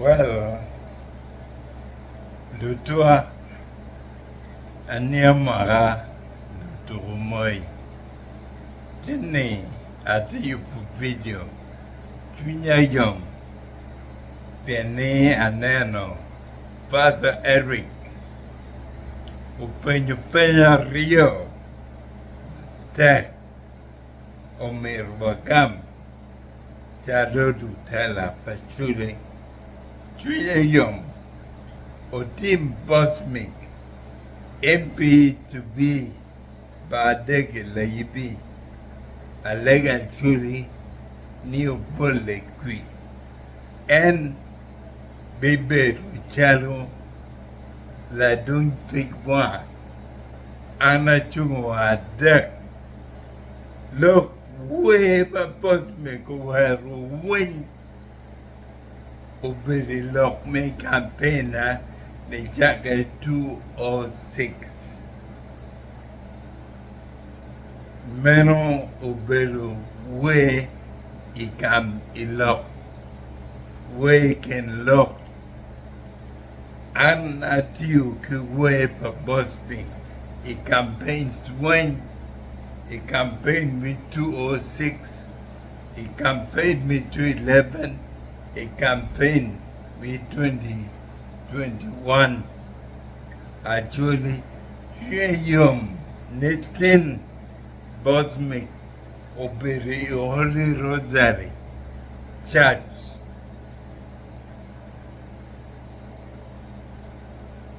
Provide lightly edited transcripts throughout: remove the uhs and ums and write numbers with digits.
Well, Lutua Anyamara Luturumoi. Tini ati yupu video. Tunya yom. Piani aneno. Father Eric. Upenyo penya Rio. Tek. Omer Wakam. Chadodu tela pachule. Tunya yom. Otim Bosmic. MP to be Badege Laibi. Alega Chuli. New Bulle Kui. And Bebe Chalo. La Dung Pig One. Anna Chungwa Duck. Look, way but Bosmic where win. Obey lock me campaigner. The jacket 206. Meno obero way he can lock. Way can lock. And at you can way for Bosmic. He campaigns when he campaigned me 206. He campaigned me 211. He campaigned me 2021. Acholi, Yum, Nathan, Bosmic, Obere, Holy Rosary, Church.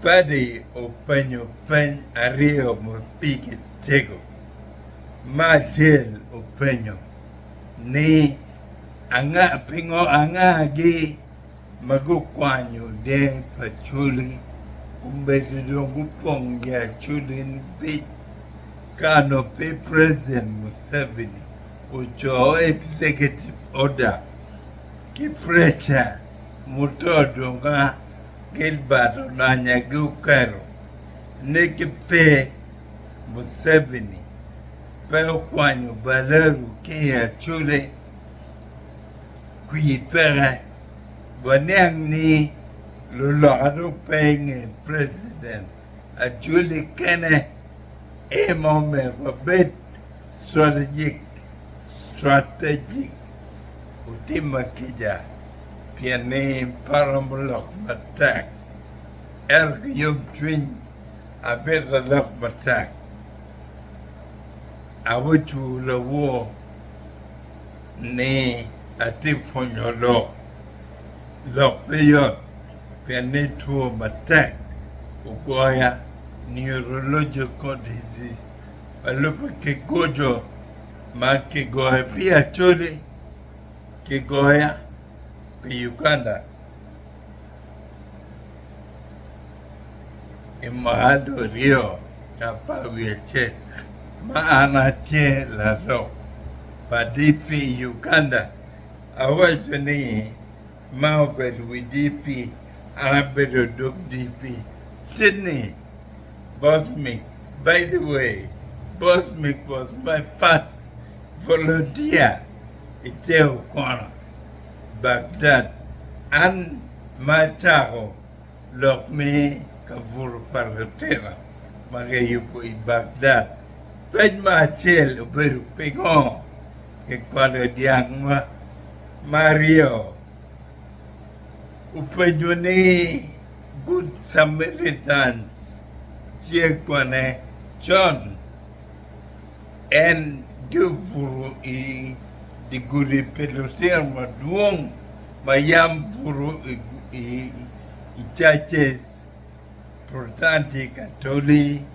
Paddy, Openyo Pen, Ario, Mopiki, Tego. Martel, Openyo. Ni, Anga, Pingo, Anga, Gi, Magukwanyo, De, Pachuli, Umbeti Dongupong, Ya Chulin, Bit, Kano, Pay President Museveni, Ucho Executive Order, Kiprecha, Mutodonga, Gilbert Onanya Gukaro, Nikipe Museveni, Peokwanyo Baleru Kia Chule, Kuipere, Wanyang ni Lulado paying President, a Julie Kenne, a moment for bed strategic, Utima Kija. Piane Paramolok Matak. Erg Yum Twin, a better love Matak. I would to the war, nay, a tip for your law. Lock beyond, Piane to Matak, Ugoya, neurological disease. A look at Kegojo, Maki Goya, Pia Choli, Kegoya. Uganda Imahado Rio Kapa Wieche Maana Che Lazo Padipi Uganda Awajani Maubed with DP Arabedo Duk DP Sydney Bosmic. By the way, Bosmic was my first volunteer in Teokwana. Baghdad and Mataho lock me Kavur Pargatera Magayu in Baghdad. Ped Machel Uberu Pigon Equalo Diangma Mario Upejuni Good Samaritans Chiekwane John and Guburu E. Di guri pelutir maduong mayam puru i churches protestanti Acholi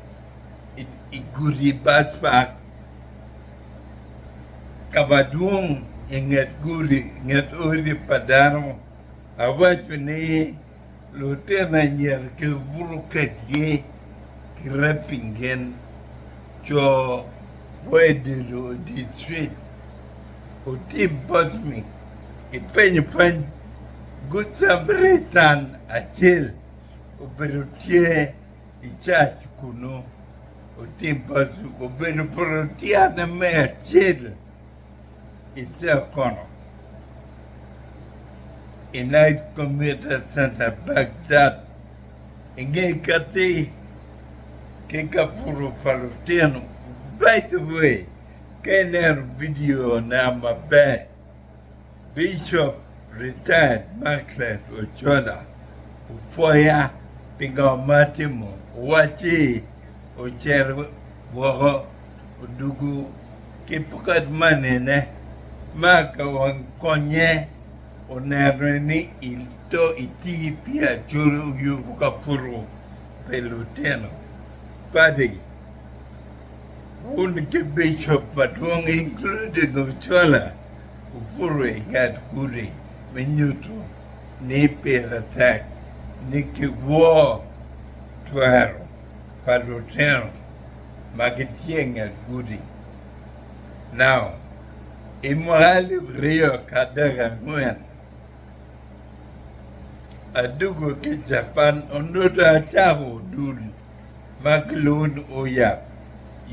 i guri baspak kabaduong ingat guri ingat uri padano awat ni lutena nyer ke buruket ye krepingen cho wedelo di street Utim Bosmic, Ipenyu Good Samaritan, Achil, Uberutie, Ichach Kuno, Utim Bosmic, Uberutia, the mayor, Achil, it's a corner. United Community Center Baghdad. Inge kati kika puro palutino. By the way, kaya video na mabe Bishop retired Margaret Ochola ufoya pinga matimo wachi ocher woho udugu kipukat manene maka wang konye onereni ilto iti pia churu yubuka puru peluteno padi unke bishop patwong including Ochola ufuru ingat kuri menyutu ni pelatak ni kiwo tuaro paluteno magitienga kuri. Now, imahali Rio kadara nguen. Adugo ke Japan onoda chaho dul maklun oyap.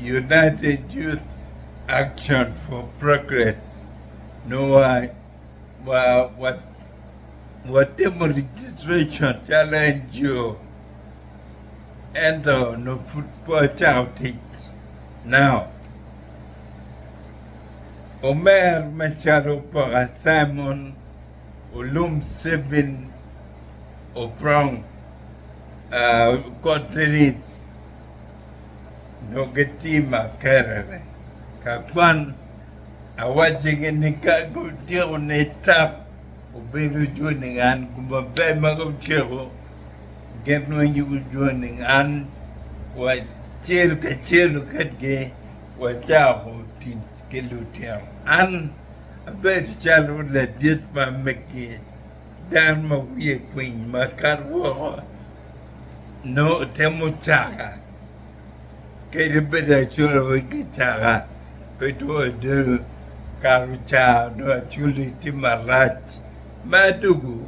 United Youth Action for Progress. No, whatever registration challenge you enter no football outage. Now, Omer Machado para Simon Ulum 7 Oprong Cotlitz Nogetima Kerere Kakwan awajing ni kago dio ne tap ubelu joining an kumbabe magam chero get no you joining an wa chero ke wa chao ti kelutia an abet chalo le dit ma meki dan ma wie queen ma karwo no temuchaka ke de beda choro ki chaka peto de karucha no Acholi timarach madugu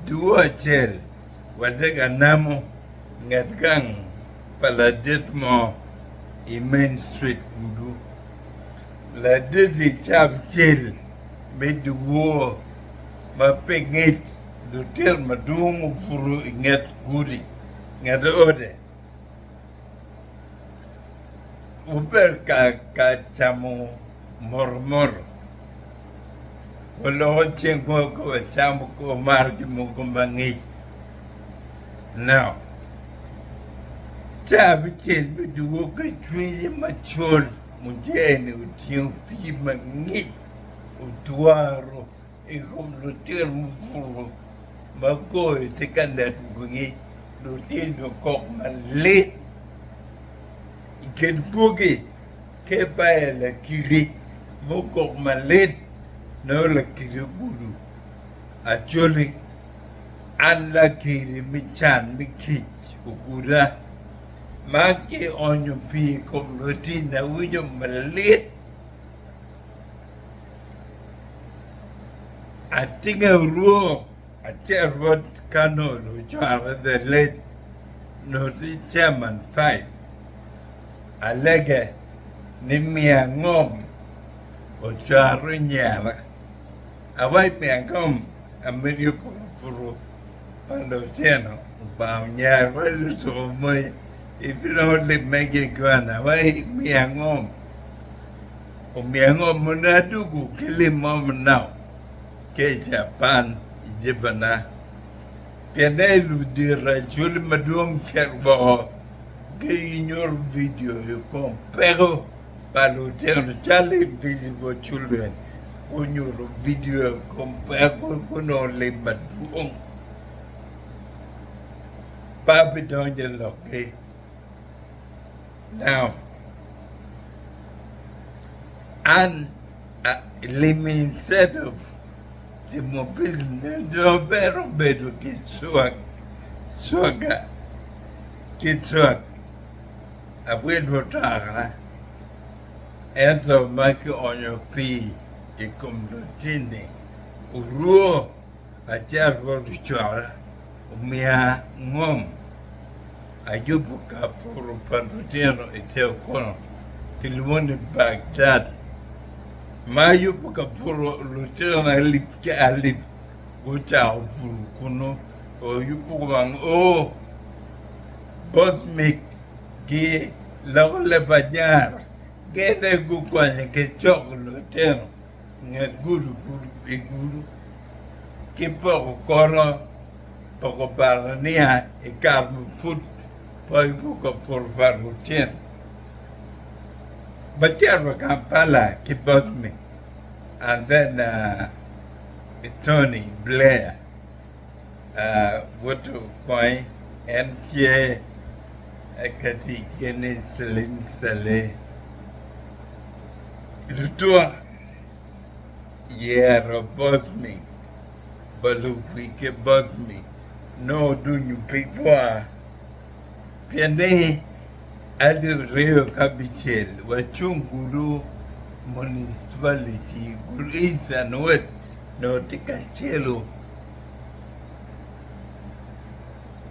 duo chel wadega namo ngatgang paladit mo i Main Street kudu la didi chab chel medugo mapengit dutel madungu furu ingat guri ngat ode uber ka chamo mormor walo chengo ko chamo ko margi mo kumbangi now tabi chen bidu ko twi machol mujene utiu pi mangi utuaro e kom lo termo furo mago te kandat gungi lo tendo ko malit iken bugi ke baela kiri moko malit no la kiri guru Acholi an la kiri michan mikich ukura maki onyo pi kom rotina ujo malit atinga ruo achervot kano lo chara the late no chairman 5 alege ni mia ngom o charo nyara awai mia ngom amerio furu pando cheno ba nyara wale so moi if you don't let me get gwana awai mia ngom o mia ngom monadugu kili mom now ke Japan jibana penelu dira Acholi maduong cherbo que ignore video yo compero palo terno chale visible children ignore video compero kono le maduong papi donje loke now and limin set of the mo business do vero bedo che suaga abuelo tara ento maki onyo pi e komdotini uruo acharvo chora umia ngom ayubu kapuru pandutino eteo kono kilmoni Baghdad mayubu kapuru lutino alip Gucha Kuno, or you Pugwang, oh, Bosmic, Gay, Laula Banyar, get a good one, get chocolate, get guru, guru, keep a corner, Poco Barania, a carbon food, Poibuco for Varutien. But there Kampala, keep Bosmic, and then Tony Blair, what to point, MJ, Akati Kenny Salim Saleh. Rutua, yeah, Bosmic, Balupike Bosmic, no do you people. Piane, Adu Rio Capital, Wachunguru Municipality, Guru East and West. No Ticachelo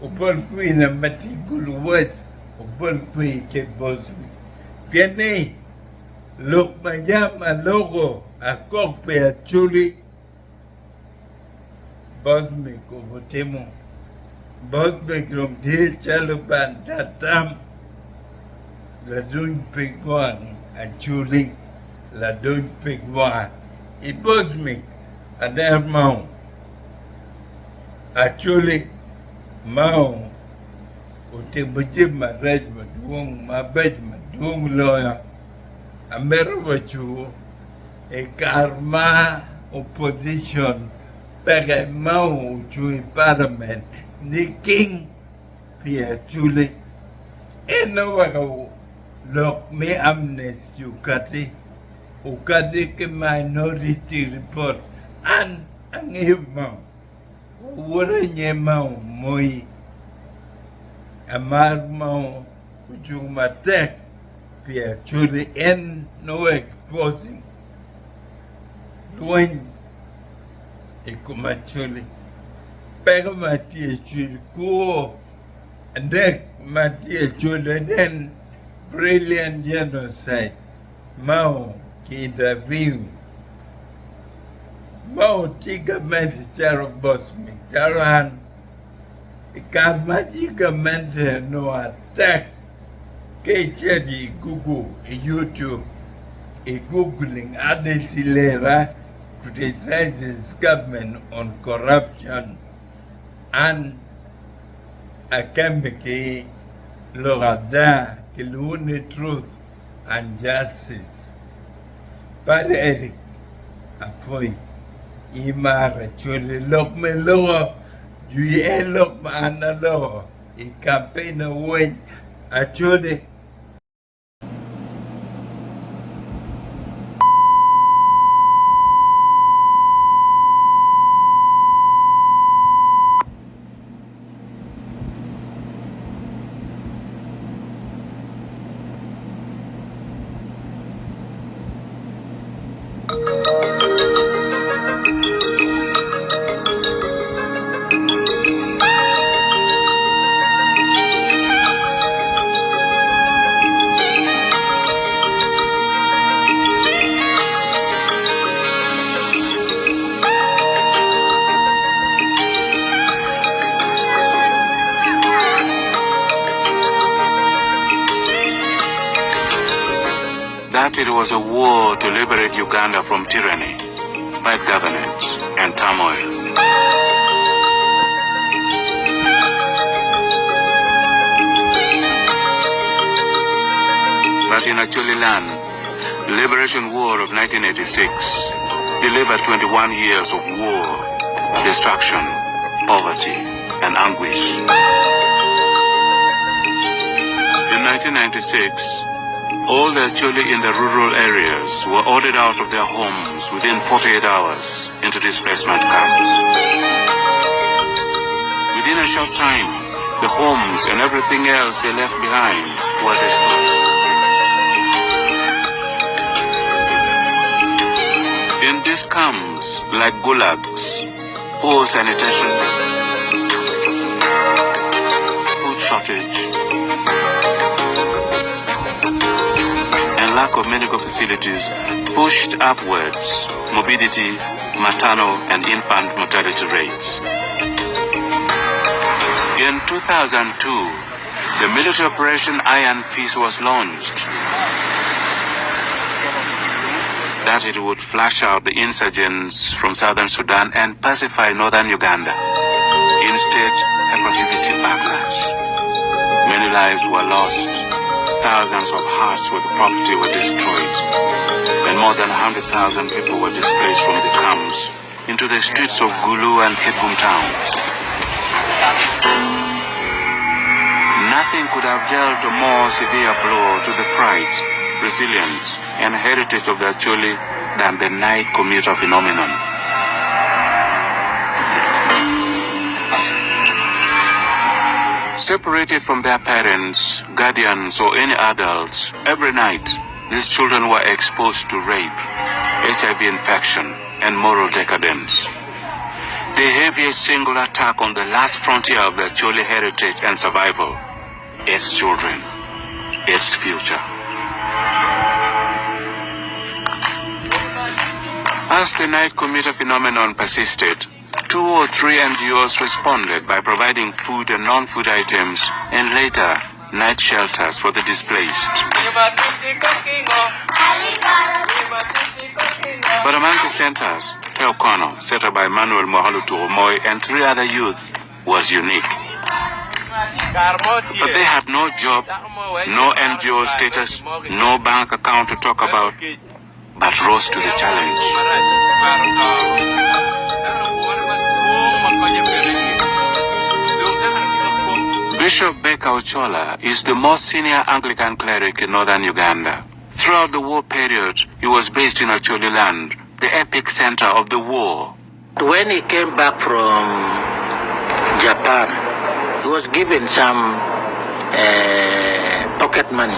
Ubulqui na Matigul West, Ubulqui ke Bosmi. Piane Look Mayama logo a cockpit Acholi Bosmic Obotemo Bosmic from the Chalupan Tatam La Dun Pigwan Acholi La Dun Pigwan I Bosmic Ada mau Acholi mau uti bujib ma rej ma duong ma bej ma duong loya amero bachu e karma opposition pege mau chui parliament ni king pia Acholi eno wako lok me amnesty ukati ke minority report an ang mau wala niya mau moi amar mau ujung matek pia Acholi en no exposing luan ikuma Acholi pero mati Acholi ko andek mati Acholi then brilliant genocide mau ki interview mau tiga mente charo Bosmic charohan ikarma tiga mente no attack ke chedi Google YouTube googling adesilera criticizes government on corruption and akambeke lorada kiluni truth and justice but Eric afoy Imara Acholi lok me logo, juye lok ma ana logo, I campaign away Acholi. That it was a war to liberate Uganda from tyranny, bad governance, and turmoil. But in Acholi land, the Liberation War of 1986 delivered 21 years of war, destruction, poverty, and anguish. In 1996, all the Acholi in the rural areas were ordered out of their homes within 48 hours into displacement camps. Within a short time, the homes and everything else they left behind were destroyed. In these camps, like gulags, poor sanitation, food shortage, and lack of medical facilities pushed upwards morbidity, maternal and infant mortality rates. In 2002, the military operation Iron Fist was launched, that it would flush out the insurgents from southern Sudan and pacify northern Uganda. Instead, a prohibitive backlash. Many lives were lost, thousands of hearts with property were destroyed, and more than 100,000 people were displaced from the camps into the streets of Gulu and Kibum towns. Nothing could have dealt a more severe blow to the pride, resilience, and heritage of the Acholi than the night commuter phenomenon. Separated from their parents, guardians, or any adults, every night, these children were exposed to rape, HIV infection, and moral decadence. The heaviest single attack on the last frontier of the Acholi heritage and survival, its children, its future. As the night commuter phenomenon persisted, 2 or 3 NGOs responded by providing food and non-food items and later night shelters for the displaced. But among the centers, Teokono, set up by Manuel Mohalu Turumoy and 3 other youth, was unique. But they had no job, no NGO status, no bank account to talk about, but rose to the challenge. Bishop Beka Acholi is the most senior Anglican cleric in northern Uganda. Throughout the war period, he was based in Acholi land, the epic center of the war. When he came back from Japan, he was given some pocket money.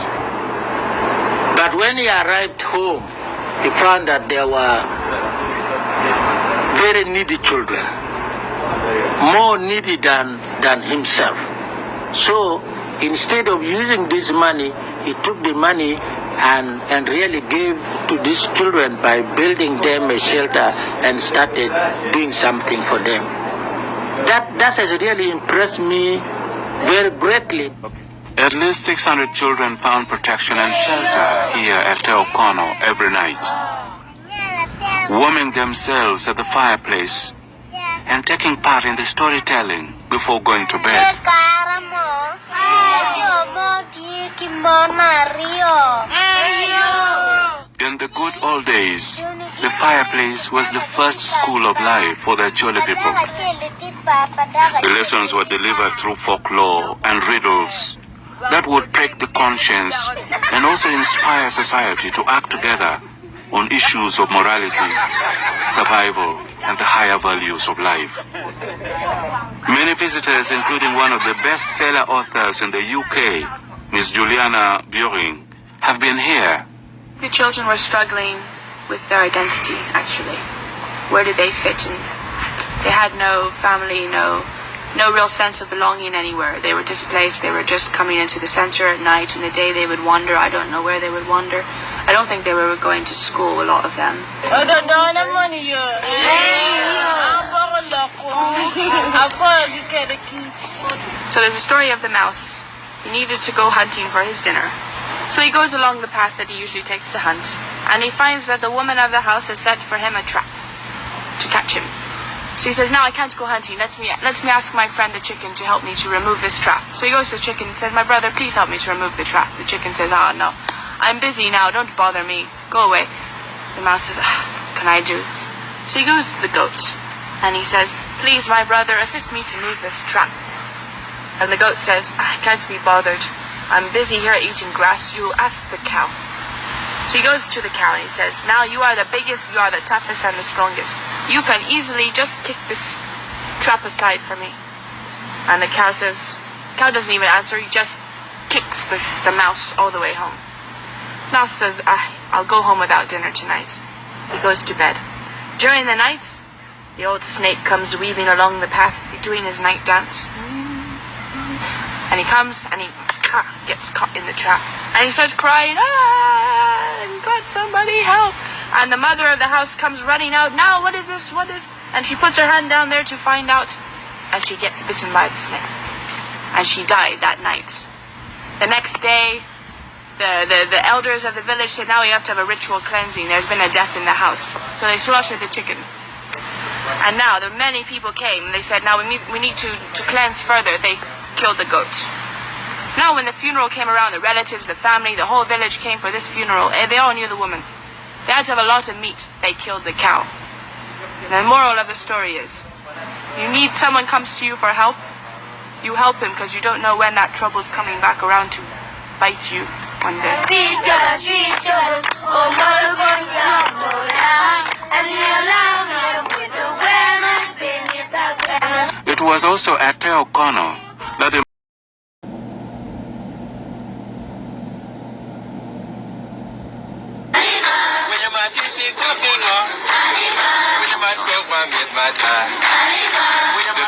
But when he arrived home, he found that there were very needy children, more needy than himself. So instead of using this money, he took the money and really gave to these children by building them a shelter and started doing something for them. That has really impressed me very greatly. At least 600 children found protection and shelter here at Teokono every night, warming themselves at the fireplace and taking part in the storytelling before going to bed. In the good old days, the fireplace was the first school of life for the Acholi people. The lessons were delivered through folklore and riddles that would prick the conscience and also inspire society to act together on issues of morality, survival, and the higher values of life. Many visitors, including one of the bestseller authors in the UK, Miss Juliana Buring, have been here. The children were struggling with their identity, actually. Where did they fit in? They had no family, no real sense of belonging anywhere. They were displaced. They were just coming into the center at night. In the day they would wander. I don't know where they would wander. I don't think they were going to school, a lot of them. So there's a story of the mouse. He needed to go hunting for his dinner. So he goes along the path that he usually takes to hunt. And he finds that the woman of the house has set for him a trap to catch him. So he says, now I can't go hunting. Let me ask my friend the chicken to help me to remove this trap. So he goes to the chicken and says, my brother, please help me to remove the trap. The chicken says, no, I'm busy now. Don't bother me. Go away. The mouse says, can I do it? So he goes to the goat and he says, please, my brother, assist me to move this trap. And the goat says, I can't be bothered. I'm busy here eating grass. You ask the cow. So he goes to the cow and he says, now you are the biggest, you are the toughest and the strongest. You can easily just kick this trap aside for me. And the cow says, cow doesn't even answer, he just kicks the mouse all the way home. Mouse says, I'll go home without dinner tonight. He goes to bed. During the night, the old snake comes weaving along the path, doing his night dance. And he comes and he gets caught in the trap. And he starts crying, my God, somebody help. And the mother of the house comes running out. Now, what is this? What is... And she puts her hand down there to find out. And she gets bitten by the snake. And she died that night. The next day, the elders of the village said, now we have to have a ritual cleansing. There's been a death in the house. So they slaughtered the chicken. And now, many people came. They said, now we need to cleanse further. They killed the goat. Now, when the funeral came around, the relatives, the family, the whole village came for this funeral. They all knew the woman. They had to have a lot of meat. They killed the cow. The moral of the story is, you need someone comes to you for help. You help him because you don't know when that trouble's coming back around to bite you one day. It was also at Teokono that the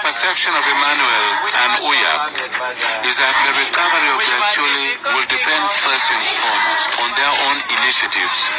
perception of Emmanuel and Uyab is that the recovery of the Acholi will depend first and foremost on their own initiatives.